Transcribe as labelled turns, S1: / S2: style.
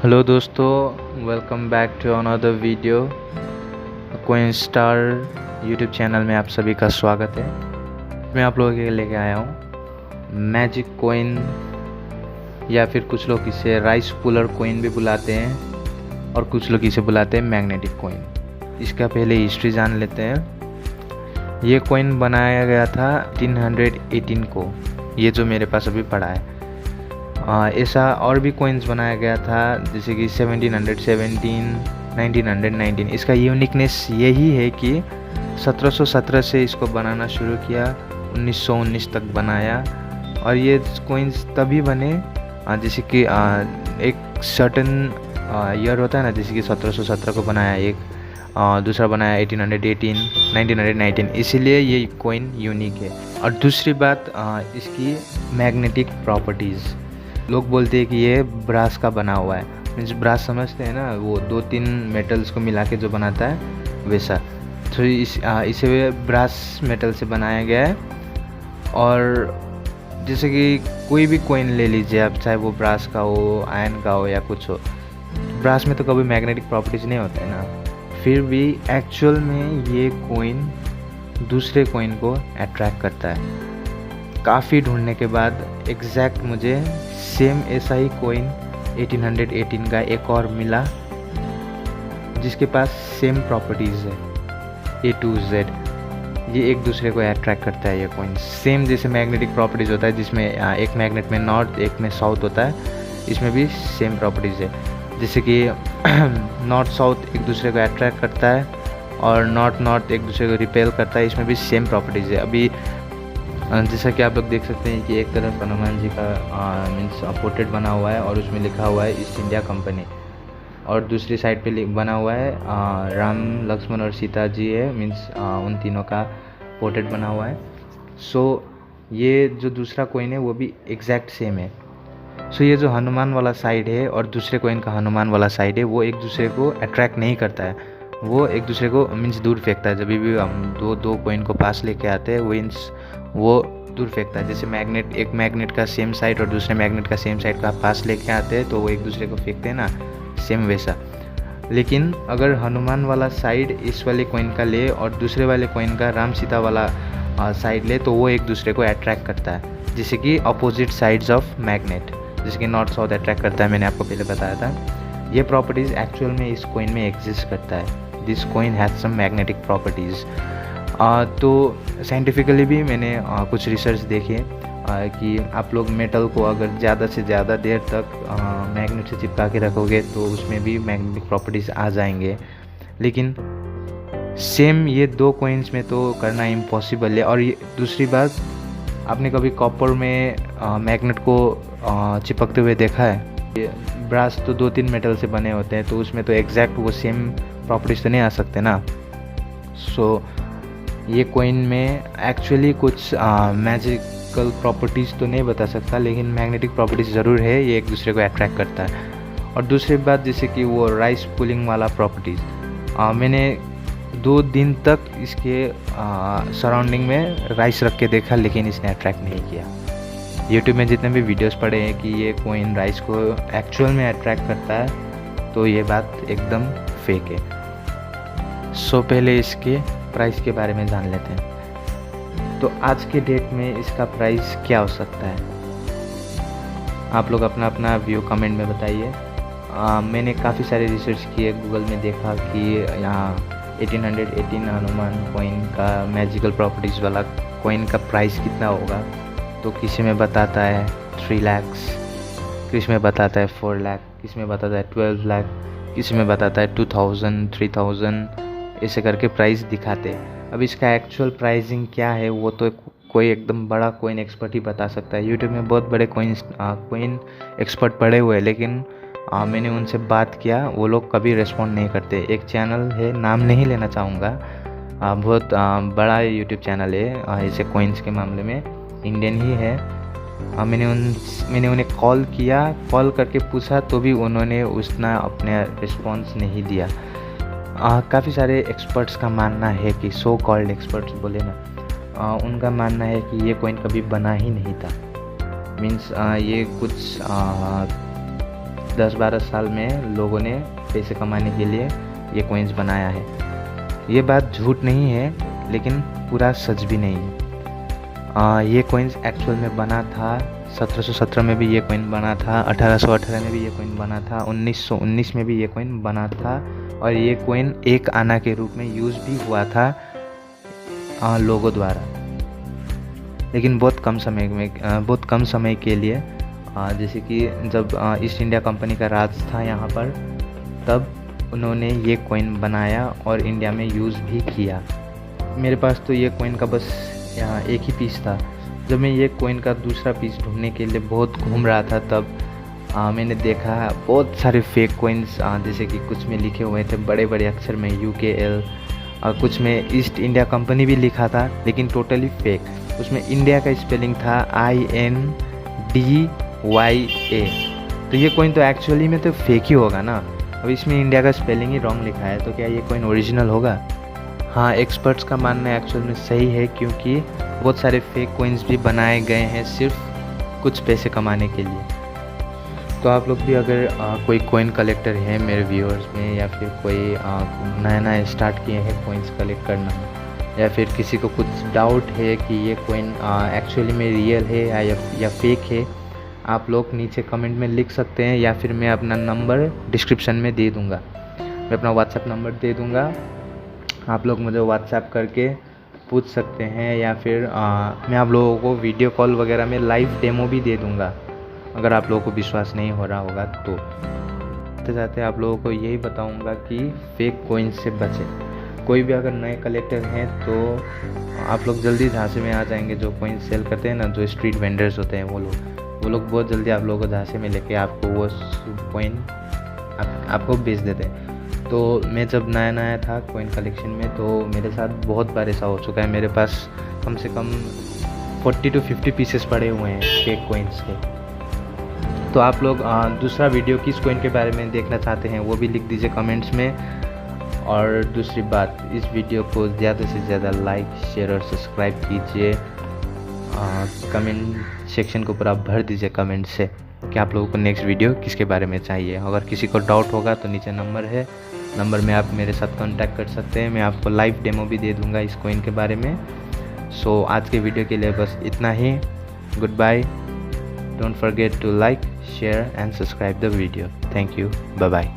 S1: Hello दोस्तों, welcome back to another video. Coin star YouTube channel में आप सभी का स्वागत है। मैं आप लोगों के लिए लेके आया हूँ मैजिक कोइन, या फिर कुछ लोग इसे राइस पुलर कोइन भी बुलाते हैं और कुछ लोग इसे बुलाते हैं मैग्नेटिक कोइन। इसका पहले हिस्ट्री जान लेते हैं। ये कोइन बनाया गया था 1818 को, ये जो मेरे पास अभी पड़ा है। ऐसा और भी कोइंस बनाया गया था जैसे कि 1717, 1919। इसका यूनिकनेस यही है कि 1717 से इसको बनाना शुरू किया, 1919 तक बनाया। और ये कोइंस तभी बने जैसे कि एक सर्टन ईयर होता है ना, जैसे कि 1717 को बनाया एक, दूसरा बनाया 1818, 1919, इसीलिए ये कोइन यूनिक है। और दूसरी बात इसकी मैग्नेटिक प्रॉपर्टीज़। लोग बोलते हैं कि ये ब्रास का बना हुआ है। मीन्स ब्रास समझते हैं ना, वो 2-3 मेटल्स को मिला के जो बनाता है वैसा। तो इसे ब्रास मेटल से बनाया गया है। और जैसे कि कोई भी कोइन ले लीजिए आप, चाहे वो ब्रास का हो, आयरन का हो या कुछ हो, ब्रास में तो कभी मैग्नेटिक प्रॉपर्टीज नहीं होते हैं ना। फिर भी एक्चुअल में ये कोइन दूसरे कोइन को अट्रैक्ट करता है। काफ़ी ढूंढने के बाद एग्जैक्ट मुझे सेम ऐसा ही कोइन 1818 का एक और मिला जिसके पास सेम प्रॉपर्टीज़ है, A to Z। ये एक दूसरे को अट्रैक्ट करता है ये कोइन। सेम जैसे मैग्नेटिक प्रॉपर्टीज़ होता है जिसमें एक मैग्नेट में नॉर्थ एक में साउथ होता है, इसमें भी सेम प्रॉपर्टीज़ है। जैसे कि नॉर्थ साउथ एक दूसरे को अट्रैक्ट करता है और नॉर्थ नॉर्थ एक दूसरे को रिपेल करता है, इसमें भी सेम प्रॉपर्टीज़ है। अभी जैसा कि आप लोग देख सकते हैं कि एक तरफ हनुमान जी का मीन्स पोर्ट्रेट बना हुआ है और उसमें लिखा हुआ है ईस्ट इंडिया कंपनी, और दूसरी साइड पे बना हुआ है राम, लक्ष्मण और सीता जी है, मीन्स उन तीनों का पोर्ट्रेट बना हुआ है। सो ये जो दूसरा कोइन है वो भी एग्जैक्ट सेम है। सो ये जो हनुमान वाला साइड है और दूसरे कोइन का हनुमान वाला साइड है वो एक दूसरे को अट्रैक्ट नहीं करता है, वो एक दूसरे को मीन्स दूर फेंकता है। जब भी हम दो कोइन को पास लेके आते हैं वो दूर फेंकता है। जैसे मैग्नेट, एक मैग्नेट का सेम साइड और दूसरे मैग्नेट का सेम साइड का पास लेके आते हैं तो वो एक दूसरे को फेंकते हैं ना, सेम वैसा। लेकिन अगर हनुमान वाला साइड इस वाले कोइन का ले और दूसरे वाले कोइन का राम सीता वाला साइड ले तो वो एक दूसरे को अट्रैक्ट करता है, जैसे कि अपोजिट साइड्स ऑफ मैग्नेट, जैसे कि नॉर्थ साउथ अट्रैक्ट करता है। मैंने आपको पहले बताया था। ये प्रॉपर्टीज़ एक्चुअल में इस कोइन में एग्जिस्ट करता है। This coin has some magnetic properties. तो साइंटिफिकली भी मैंने कुछ रिसर्च देखे कि आप लोग मेटल को अगर ज़्यादा से ज़्यादा देर तक मैग्नेट से चिपका के रखोगे तो उसमें भी मैग्नेटिक प्रॉपर्टीज़ आ जाएंगे। लेकिन सेम ये दो कोइंस में तो करना इम्पॉसिबल है। और ये दूसरी बात, आपने कभी कॉपर में मैग्नेट को चिपकते हुए देखा है? ब्रास तो 2-3 मेटल से बने होते हैं, तो उसमें तो एग्जैक्ट वो सेम प्रॉपर्टीज़ तो नहीं आ सकते ना। सो ये कोइन में एक्चुअली कुछ मैजिकल प्रॉपर्टीज़ तो नहीं बता सकता, लेकिन मैग्नेटिक प्रॉपर्टीज़ ज़रूर है, ये एक दूसरे को अट्रैक्ट करता है। और दूसरी बात जैसे कि वो राइस पुलिंग वाला प्रॉपर्टीज़, मैंने 2 दिन तक इसके सराउंडिंग में राइस रख के देखा, लेकिन इसने अट्रैक्ट नहीं किया। यूट्यूब में जितने भी वीडियोस पड़े हैं कि ये कोइन राइस को एक्चुअल में अट्रैक्ट करता है, तो ये बात एकदम फेक है। सो पहले इसके प्राइस के बारे में जान लेते हैं। तो आज के डेट में इसका प्राइस क्या हो सकता है? आप लोग अपना अपना व्यू कमेंट में बताइए। मैंने काफ़ी सारे रिसर्च किए, गूगल में देखा कि यहाँ 1818 हनुमान कोइन का मैजिकल प्रॉपर्टीज़ वाला कोइन का प्राइस कितना होगा। तो किसी में बताता है 3 लाख, किसी में बताता है 4 लाख, किसी में बताता है 12 लाख, किसी में बताता है 2000, 3000, ऐसे करके प्राइस दिखाते हैं। अब इसका एक्चुअल प्राइसिंग क्या है वो तो कोई एकदम बड़ा कोइन एक्सपर्ट ही बता सकता है। यूट्यूब में बहुत बड़े कोइन एक्सपर्ट पड़े हुए हैं, लेकिन मैंने उनसे बात किया, वो लोग कभी रिस्पॉन्ड नहीं करते। एक चैनल है, नाम नहीं लेना चाहूँगा, बहुत बड़ा यूट्यूब चैनल है ऐसे कोइंस के मामले में, इंडियन ही है। मैंने उन्हें कॉल किया, कॉल करके पूछा तो भी उन्होंने उतना अपने रिस्पॉन्स नहीं दिया। काफ़ी सारे एक्सपर्ट्स का मानना है कि सो कॉल्ड एक्सपर्ट्स बोले ना, उनका मानना है कि ये कोइन कभी बना ही नहीं था। मीन्स ये कुछ 10-12 साल में लोगों ने पैसे कमाने के लिए ये कॉइन्स बनाया है। ये बात झूठ नहीं है, लेकिन पूरा सच भी नहीं है। ये कॉइन्स एक्चुअल में बना था 1717 में भी ये कॉइन बना था, 1818 में भी ये कॉइन बना था, 1919 में भी ये कॉइन बना था, और ये कॉइन 1 आना के रूप में यूज़ भी हुआ था लोगों द्वारा, लेकिन बहुत कम समय के लिए। जैसे कि जब ईस्ट इंडिया कंपनी का राज था यहाँ पर, तब उन्होंने ये कॉइन बनाया और इंडिया में यूज़ भी किया। मेरे पास तो ये कॉइन का बस यहाँ एक ही पीस था। जब मैं ये कॉइन का दूसरा पीस ढूंढने के लिए बहुत घूम रहा था, तब मैंने देखा बहुत सारे फेक कॉइन्स, जैसे कि कुछ में लिखे हुए थे बड़े बड़े अक्षर में UKL, और कुछ में ईस्ट इंडिया कंपनी भी लिखा था, लेकिन टोटली फेक। उसमें इंडिया का स्पेलिंग था INDYA। तो ये कॉइन तो एक्चुअली में तो फेक ही होगा ना। अब इसमें इंडिया का स्पेलिंग ही रॉन्ग लिखा है, तो क्या ये कॉइन ओरिजिनल होगा? हाँ, एक्सपर्ट्स का मानना एक्चुअल में सही है, क्योंकि बहुत सारे फेक कॉइन्स भी बनाए गए हैं सिर्फ कुछ पैसे कमाने के लिए। तो आप लोग भी अगर कोई कॉइन कलेक्टर है मेरे व्यूअर्स में, या फिर कोई नया स्टार्ट किए हैं कॉइन्स कलेक्ट करना, या फिर किसी को कुछ डाउट है कि ये कॉइन एक्चुअली में रियल है या फेक है, आप लोग नीचे कमेंट में लिख सकते हैं, या फिर मैं अपना नंबर डिस्क्रिप्शन में दे दूँगा। मैं अपना व्हाट्सएप नंबर दे दूँगा, आप लोग मुझे व्हाट्सएप करके पूछ सकते हैं, या फिर मैं आप लोगों को वीडियो कॉल वगैरह में लाइव डेमो भी दे दूँगा, अगर आप लोगों को विश्वास नहीं हो रहा होगा तो। जाते आप लोगों को यही बताऊँगा कि फेक कॉइन से बचें। कोई भी अगर नए कलेक्टर हैं तो आप लोग जल्दी झांसे में आ जाएंगे। जो कॉइन सेल करते हैं ना, जो स्ट्रीट वेंडर्स होते हैं वो लोग बहुत जल्दी आप लोगों को झांसे में लेके आपको वो कॉइन आपको बेच देते हैं। तो मैं जब नया था कॉइन कलेक्शन में, तो मेरे साथ बहुत बार ऐसा हो चुका है। मेरे पास कम से कम 40 to 50 पीसेस पड़े हुए हैं फेक कॉइन्स के। तो आप लोग दूसरा वीडियो किस कॉइन के बारे में देखना चाहते हैं वो भी लिख दीजिए कमेंट्स में। और दूसरी बात, इस वीडियो को ज़्यादा से ज़्यादा लाइक, शेयर और सब्सक्राइब कीजिए। कमेंट सेक्शन को पूरा भर दीजिए कमेंट से कि आप लोगों को नेक्स्ट वीडियो किसके बारे में चाहिए। अगर किसी को डाउट होगा तो नीचे नंबर है, नंबर में आप मेरे साथ कांटेक्ट कर सकते हैं। मैं आपको लाइव डेमो भी दे दूंगा इस कॉइन के बारे में। सो आज के वीडियो के लिए बस इतना ही। Good bye. Don't forget to like, share and subscribe the video. Thank you. Bye bye.